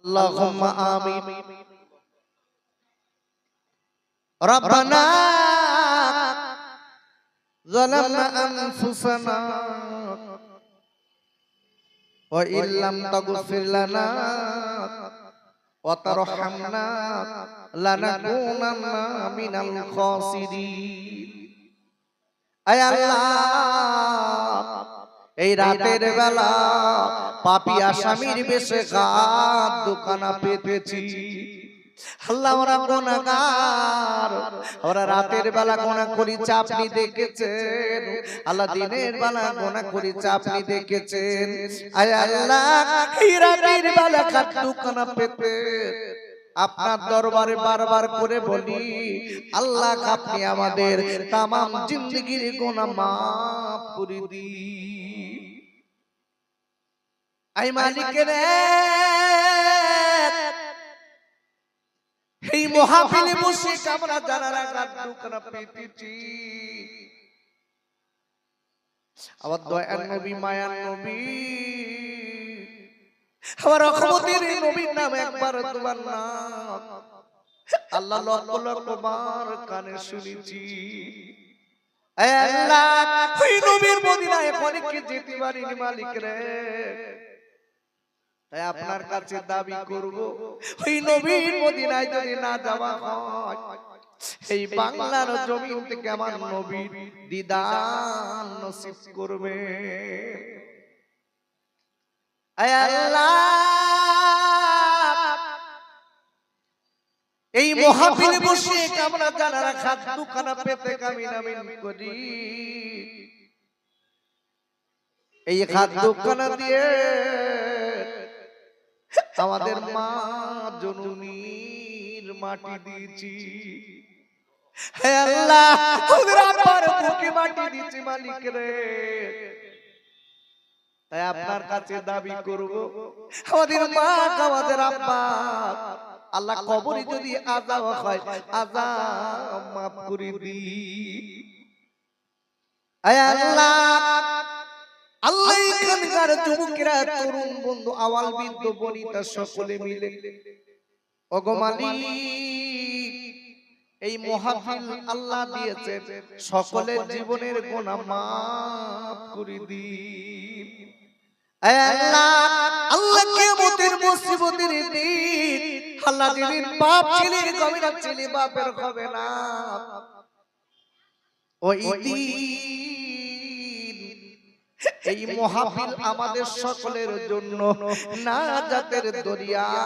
اللهم آمين. ربنا ظلمنا أنفسنا وإن لم تغفر لنا وترحمنا لنكونن من الخاسرين. আয় আল্লাহ, এই রাতের বেলা পাপী আসামির বেশে গাদ দোকানা পেতেছি। আল্লাহ, আমরা গুনাহগার, আমরা রাতের বেলা গুনাহ করেছি আপনি দেখেছেন। আল্লাহ, দিনের বেলা গুনাহ করেছি আপনি দেখেছেন। আয় আল্লাহ, এই রাতের বেলা গাদ দোকানা পেতে আপনার দরবারে বারবার করে বলি, আল্লাহ আপনি আমাদের তাম জিন্দগির গুনাহ মাফ করে দিন। আই মালিকের এই মাহফিলে বসে আমরা যারা গাদ দোকানা পেতেছি, আমার দয়ার নবী, মায়ার নবী, আমার রহমতের নবীর নাম একবার দুবার না আল্লাহ লক্ষ লক্ষ বার কানে শুনেছি। আয় আল্লাহ, ওই নবীর মদিনায় অনেক কি যেতে পারিনি মালিক রে। তাই আপনার কাছে দাবি করব, ওই নবীর মদিনায় যদি না যাওয়া হয়, এই বাংলার জমিন থেকে আমার নবীর দিদার নসিব করবে। আয় আল্লাহ, এই মাহফিলে বসে আমরা যারা খাদ দোকানা পেতে কামিন করি, এই খাদ দোকানা দিয়ে আমাদের মা জননীর মাটি দিয়েছি। হে আল্লাহ, ওদের আব্বার বুকে মাটি দিয়েছি মালিক রে। তাই আপনার কাছে দাবি করব, আমাদের মা, আমাদের আব্বা, আল্লাহ কবরে যদি আযাব হয় আযাব মাফ করে দিন। আয় আল্লাহ, আল্লাহ এখানকার যুবকেরা, তরুণ বন্ধু, আওয়াল বৃদ্ধ বনিতা সকলে মিলে ওগো মালিক, এই মাহফিল আল্লাহ দিয়েছে, সকলের জীবনের গুনাহ মাফ করে দিন। আয় আল্লাহ, আল্লাহ কিয়ামতের মুসিবতের দিন, আল্লাহ যেদিন বাপ ছেলের হবে না, ছেলে বাপের হবে না, ওই দিন এই মাহফিল আমাদের সকলের জন্য নাজাতের দরিয়া